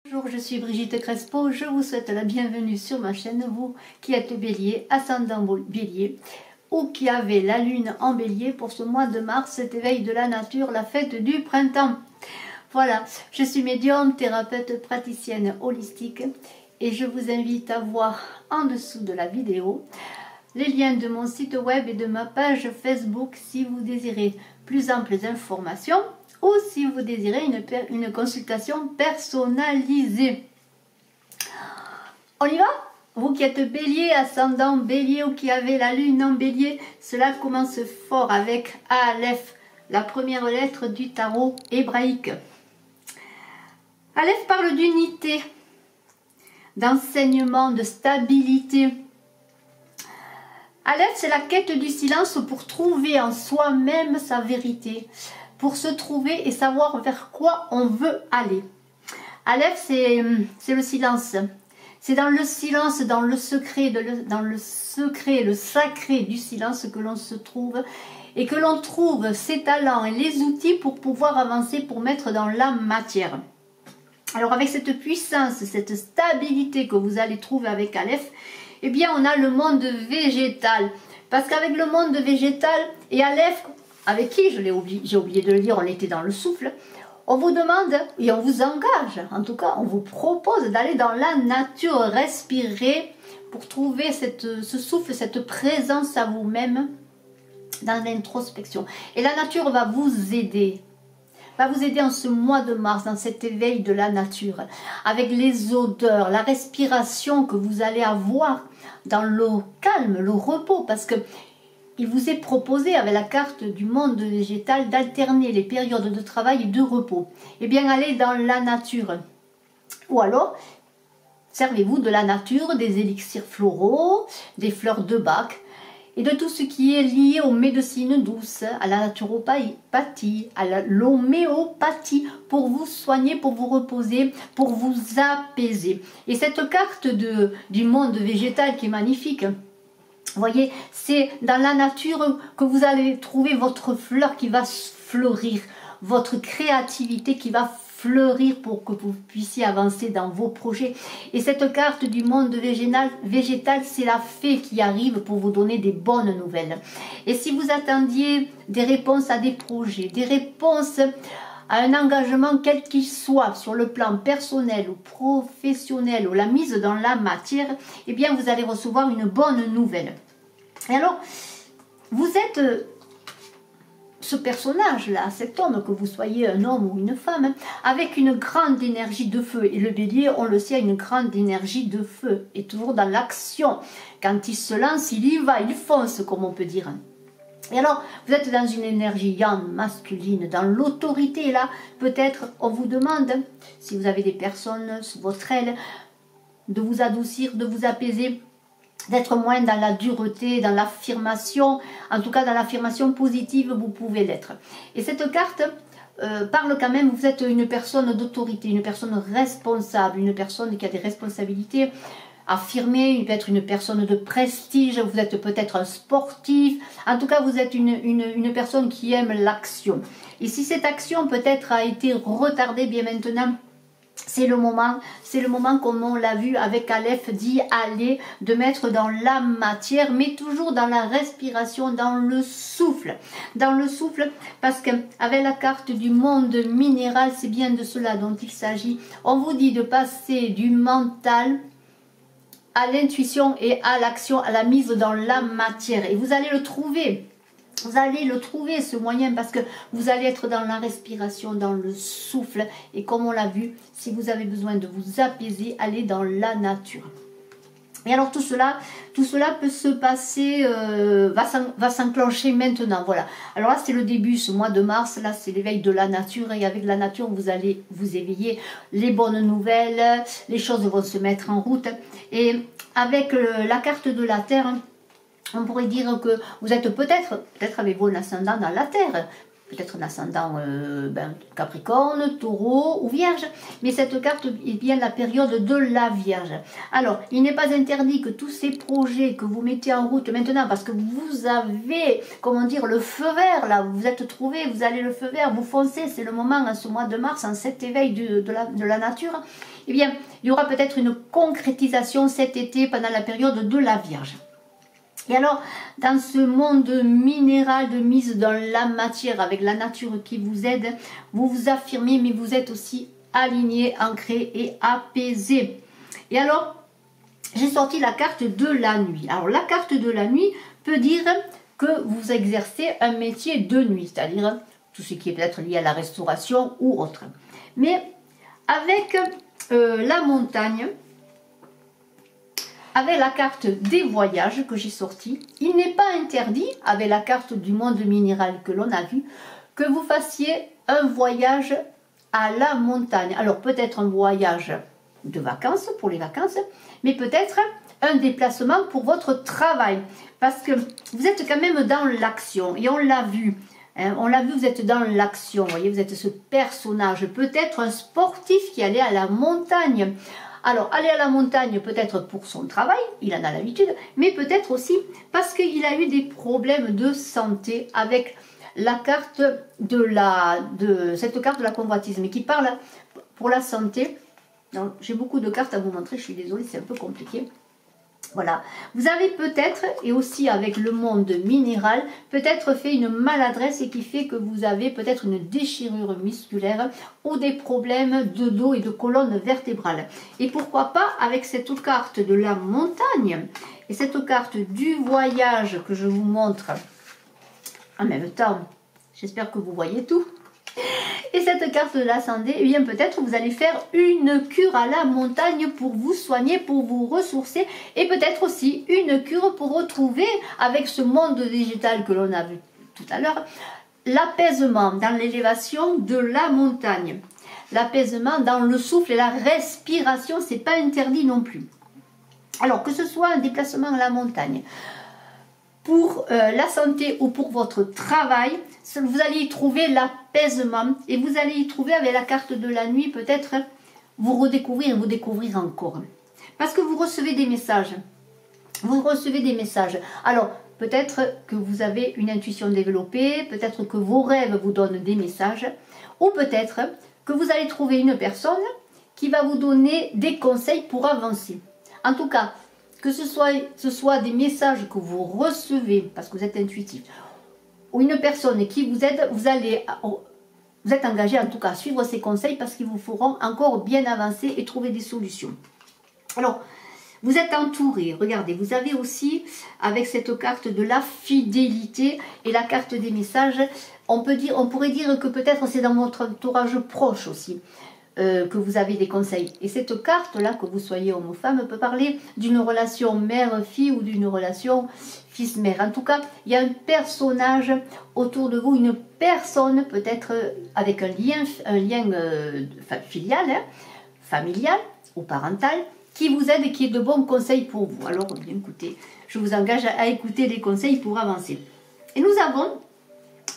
Bonjour, je suis Brigitte Crespo, je vous souhaite la bienvenue sur ma chaîne, vous qui êtes bélier, ascendant bélier, ou qui avez la lune en bélier pour ce mois de mars, cet éveil de la nature, la fête du printemps. Voilà, je suis médium, thérapeute, praticienne holistique et je vous invite à voir en dessous de la vidéo les liens de mon site web et de ma page Facebook si vous désirez plus amples informations ou si vous désirez une consultation personnalisée. On y va? Vous qui êtes bélier, ascendant bélier ou qui avez la lune en bélier, cela commence fort avec Aleph, la première lettre du tarot hébraïque. Aleph parle d'unité, d'enseignement, de stabilité. Aleph, c'est la quête du silence pour trouver en soi-même sa vérité, pour se trouver et savoir vers quoi on veut aller. Aleph, c'est le silence. C'est dans le silence, dans le secret, le sacré du silence que l'on se trouve et que l'on trouve ses talents et les outils pour pouvoir avancer, pour mettre dans la matière. Alors avec cette puissance, cette stabilité que vous allez trouver avec Aleph, eh bien on a le monde végétal. Parce qu'avec le monde végétal et Aleph, avec qui, j'ai oublié de le dire, on était dans le souffle, on vous demande et on vous engage, en tout cas on vous propose d'aller dans la nature, respirer pour trouver ce souffle, cette présence à vous-même dans l'introspection. Et la nature va vous aider en ce mois de mars, dans cet éveil de la nature, avec les odeurs, la respiration que vous allez avoir dans le calme, le repos, parce que il vous est proposé avec la carte du monde végétal d'alterner les périodes de travail et de repos. Eh bien, allez dans la nature. Ou alors, servez-vous de la nature, des élixirs floraux, des fleurs de bac, et de tout ce qui est lié aux médecines douces, à la naturopathie, à l'homéopathie, pour vous soigner, pour vous reposer, pour vous apaiser. Et cette carte du monde végétal qui est magnifique, vous voyez, c'est dans la nature que vous allez trouver votre fleur qui va fleurir, votre créativité qui va fleurir pour que vous puissiez avancer dans vos projets. Et cette carte du monde végétal, c'est la fée qui arrive pour vous donner des bonnes nouvelles. Et si vous attendiez des réponses à des projets, des réponses à un engagement quel qu'il soit, sur le plan personnel ou professionnel ou la mise dans la matière, eh bien vous allez recevoir une bonne nouvelle. Et alors, vous êtes ce personnage-là, cet homme, que vous soyez un homme ou une femme, avec une grande énergie de feu. Et le bélier, on le sait, a une grande énergie de feu, et toujours dans l'action. Quand il se lance, il y va, il fonce, comme on peut dire. Et alors, vous êtes dans une énergie yang, masculine, dans l'autorité. Là, peut-être, on vous demande, si vous avez des personnes sous votre aile, de vous adoucir, de vous apaiser, d'être moins dans la dureté, dans l'affirmation, en tout cas dans l'affirmation positive, vous pouvez l'être. Et cette carte parle quand même, vous êtes une personne d'autorité, une personne responsable, une personne qui a des responsabilités affirmées, peut être une personne de prestige, vous êtes peut-être un sportif, en tout cas vous êtes une personne qui aime l'action. Et si cette action peut-être a été retardée, bien maintenant, c'est le moment comme on l'a vu avec Aleph, d'y aller, de mettre dans la matière, mais toujours dans la respiration, dans le souffle. Dans le souffle, parce qu'avec la carte du monde minéral, c'est bien de cela dont il s'agit. On vous dit de passer du mental à l'intuition et à l'action, à la mise dans la matière. Et vous allez le trouver. Vous allez le trouver, ce moyen, parce que vous allez être dans la respiration, dans le souffle. Et comme on l'a vu, si vous avez besoin de vous apaiser, allez dans la nature. Et alors tout cela peut se passer, va s'enclencher maintenant. Voilà. Alors là, c'est le début, ce mois de mars. Là, c'est l'éveil de la nature. Et avec la nature, vous allez vous éveiller. Les bonnes nouvelles, les choses vont se mettre en route. Et avec la carte de la Terre, on pourrait dire que vous êtes peut-être avez-vous un ascendant dans la terre, peut-être un ascendant Capricorne, Taureau ou Vierge, mais cette carte est bien la période de la Vierge. Alors, il n'est pas interdit que tous ces projets que vous mettez en route maintenant, parce que vous avez, comment dire, le feu vert, là, vous êtes trouvé, vous allez le feu vert, vous foncez, c'est le moment, en ce mois de mars, en cet éveil de la nature, eh bien, il y aura peut-être une concrétisation cet été pendant la période de la Vierge. Et alors, dans ce monde minéral de mise dans la matière, avec la nature qui vous aide, vous vous affirmez, mais vous êtes aussi aligné, ancré et apaisé. Et alors, j'ai sorti la carte de la nuit. Alors, la carte de la nuit peut dire que vous exercez un métier de nuit, c'est-à-dire tout ce qui est peut-être lié à la restauration ou autre. Mais avec la montagne, avec la carte des voyages que j'ai sortie, il n'est pas interdit, avec la carte du monde minéral que l'on a vu, que vous fassiez un voyage à la montagne. Alors peut-être un voyage de vacances, pour les vacances, mais peut-être un déplacement pour votre travail. Parce que vous êtes quand même dans l'action, et on l'a vu. On l'a vu, vous êtes dans l'action, vous voyez, vous êtes ce personnage, peut-être un sportif qui allait à la montagne. Alors, aller à la montagne peut-être pour son travail, il en a l'habitude, mais peut-être aussi parce qu'il a eu des problèmes de santé avec la carte cette carte de la convoitise, mais qui parle pour la santé. J'ai beaucoup de cartes à vous montrer, je suis désolée, c'est un peu compliqué. Voilà, vous avez peut-être, et aussi avec le monde minéral, peut-être fait une maladresse et qui fait que vous avez peut-être une déchirure musculaire ou des problèmes de dos et de colonne vertébrale. Et pourquoi pas avec cette carte de la montagne et cette carte du voyage que je vous montre en même temps. J'espère que vous voyez tout. Et cette carte de l'ascendant, eh bien peut-être vous allez faire une cure à la montagne pour vous soigner, pour vous ressourcer, et peut-être aussi une cure pour retrouver, avec ce monde digital que l'on a vu tout à l'heure, l'apaisement dans l'élévation de la montagne. L'apaisement dans le souffle et la respiration, c'est pas interdit non plus. Alors que ce soit un déplacement à la montagne, pour la santé ou pour votre travail, vous allez y trouver l'apaisement et vous allez y trouver avec la carte de la nuit peut-être vous découvrir encore. Parce que vous recevez des messages. Vous recevez des messages. Alors, peut-être que vous avez une intuition développée, peut-être que vos rêves vous donnent des messages, ou peut-être que vous allez trouver une personne qui va vous donner des conseils pour avancer. En tout cas, que ce soit des messages que vous recevez, parce que vous êtes intuitif, ou une personne qui vous aide, vous êtes engagé en tout cas à suivre ces conseils parce qu'ils vous feront encore bien avancer et trouver des solutions. Alors, vous êtes entouré, regardez, vous avez aussi, avec cette carte de la fidélité et la carte des messages, on pourrait dire que peut-être c'est dans votre entourage proche aussi. Que vous avez des conseils. Et cette carte-là, que vous soyez homme ou femme, peut parler d'une relation mère-fille ou d'une relation fils-mère. En tout cas, il y a un personnage autour de vous, une personne peut-être avec un lien filial, familial ou parental, qui vous aide et qui est de bons conseils pour vous. Alors, bien écoutez, je vous engage à écouter les conseils pour avancer. Et nous avons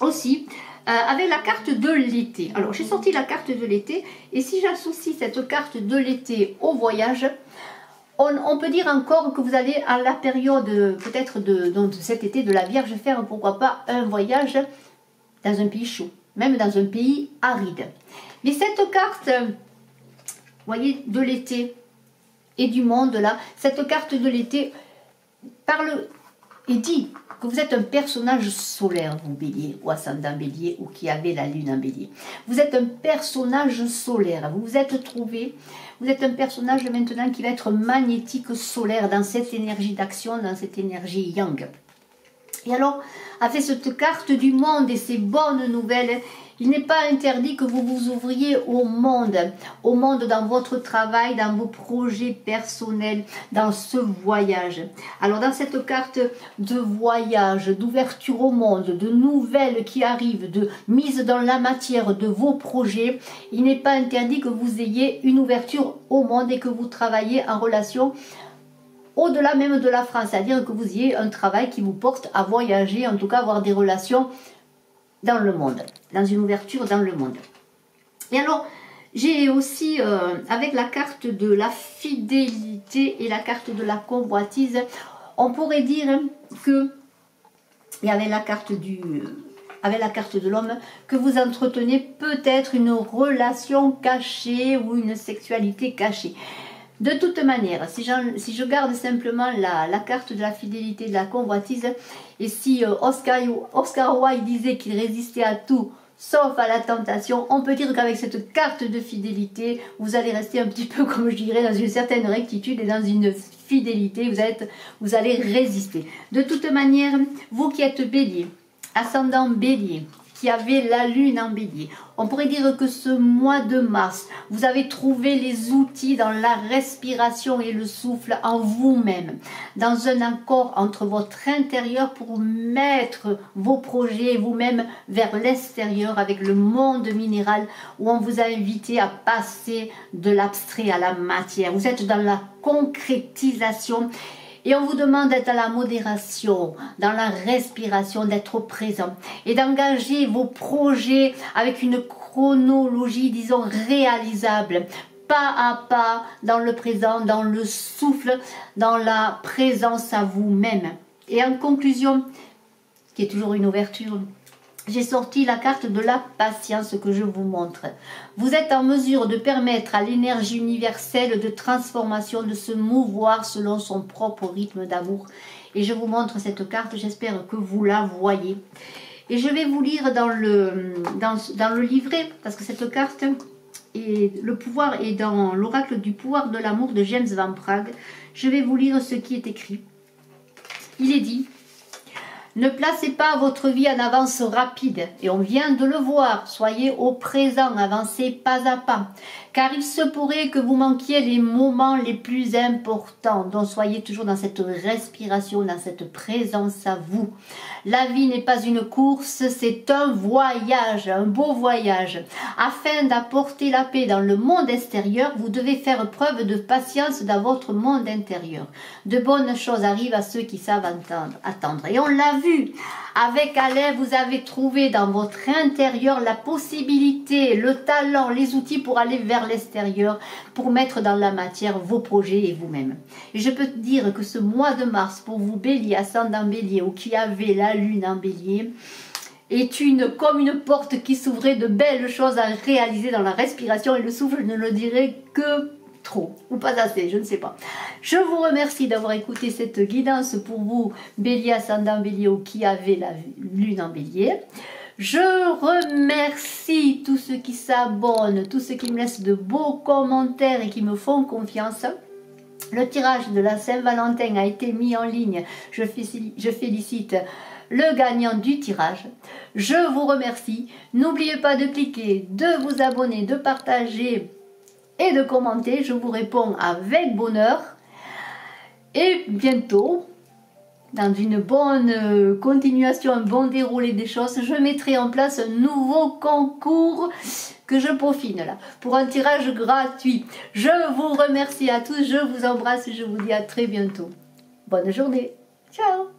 aussi avec la carte de l'été. Alors j'ai sorti la carte de l'été et si j'associe cette carte de l'été au voyage, on peut dire encore que vous allez à la période peut-être de cet été de la Vierge faire pourquoi pas un voyage dans un pays chaud, même dans un pays aride. Mais cette carte, vous voyez, de l'été et du monde là, cette carte de l'été parle et dit que vous êtes un personnage solaire, vous bélier, ou ascendant bélier, ou qui avez la lune en bélier. Vous êtes un personnage solaire, vous vous êtes trouvé, vous êtes un personnage maintenant qui va être magnétique solaire dans cette énergie d'action, dans cette énergie yang. Et alors, avec cette carte du monde et ces bonnes nouvelles, il n'est pas interdit que vous vous ouvriez au monde dans votre travail, dans vos projets personnels, dans ce voyage. Alors dans cette carte de voyage, d'ouverture au monde, de nouvelles qui arrivent, de mise dans la matière de vos projets, il n'est pas interdit que vous ayez une ouverture au monde et que vous travaillez en relation au-delà même de la France, c'est-à-dire que vous ayez un travail qui vous porte à voyager, en tout cas avoir des relations dans le monde, dans une ouverture dans le monde. Et alors, j'ai aussi, avec la carte de la fidélité et la carte de la convoitise, on pourrait dire que, et avec la carte de l'homme, que vous entretenez peut-être une relation cachée ou une sexualité cachée. De toute manière, si je garde simplement la carte de la fidélité, de la convoitise, et si Oscar Wilde disait qu'il résistait à tout, sauf à la tentation, on peut dire qu'avec cette carte de fidélité, vous allez rester un petit peu, comme je dirais, dans une certaine rectitude et dans une fidélité, vous allez résister. De toute manière, vous qui êtes bélier, ascendant bélier, qui avez la lune en bélier, on pourrait dire que ce mois de mars, vous avez trouvé les outils dans la respiration et le souffle en vous-même, dans un accord entre votre intérieur pour mettre vos projets vous-même vers l'extérieur avec le monde minéral où on vous a invité à passer de l'abstrait à la matière. Vous êtes dans la concrétisation. Et on vous demande d'être dans la modération, dans la respiration, d'être présent et d'engager vos projets avec une chronologie, disons, réalisable, pas à pas, dans le présent, dans le souffle, dans la présence à vous-même. Et en conclusion, qui est toujours une ouverture, j'ai sorti la carte de la patience que je vous montre. Vous êtes en mesure de permettre à l'énergie universelle de transformation de se mouvoir selon son propre rythme d'amour. Et je vous montre cette carte, j'espère que vous la voyez. Et je vais vous lire dans le livret, parce que cette carte, le pouvoir est dans l'oracle du pouvoir de l'amour de James Van Praagh. Je vais vous lire ce qui est écrit. Il est dit: ne placez pas votre vie en avance rapide, et on vient de le voir, soyez au présent, avancez pas à pas, car il se pourrait que vous manquiez les moments les plus importants, donc soyez toujours dans cette respiration, dans cette présence à vous. La vie n'est pas une course, c'est un voyage, un beau voyage. Afin d'apporter la paix dans le monde extérieur, vous devez faire preuve de patience dans votre monde intérieur. De bonnes choses arrivent à ceux qui savent attendre. Et on l'a vu, avec Aleph, vous avez trouvé dans votre intérieur la possibilité, le talent, les outils pour aller vers l'extérieur, pour mettre dans la matière vos projets et vous-même. Et je peux te dire que ce mois de mars, pour vous bélier, ascendant bélier, ou qui avez la lune en bélier, est comme une porte qui s'ouvrait, de belles choses à réaliser dans la respiration et le souffle, je ne le dirai que trop, ou pas assez, je ne sais pas. Je vous remercie d'avoir écouté cette guidance pour vous, bélier, ascendant bélier, ou qui avez la lune en bélier. Je remercie tous ceux qui s'abonnent, tous ceux qui me laissent de beaux commentaires et qui me font confiance. Le tirage de la Saint-Valentin a été mis en ligne. Je félicite le gagnant du tirage. Je vous remercie. N'oubliez pas de cliquer, de vous abonner, de partager et de commenter. Je vous réponds avec bonheur. Et bientôt, dans une bonne continuation, un bon déroulé des choses, je mettrai en place un nouveau concours que je peaufine là, pour un tirage gratuit. Je vous remercie à tous, je vous embrasse et je vous dis à très bientôt. Bonne journée. Ciao.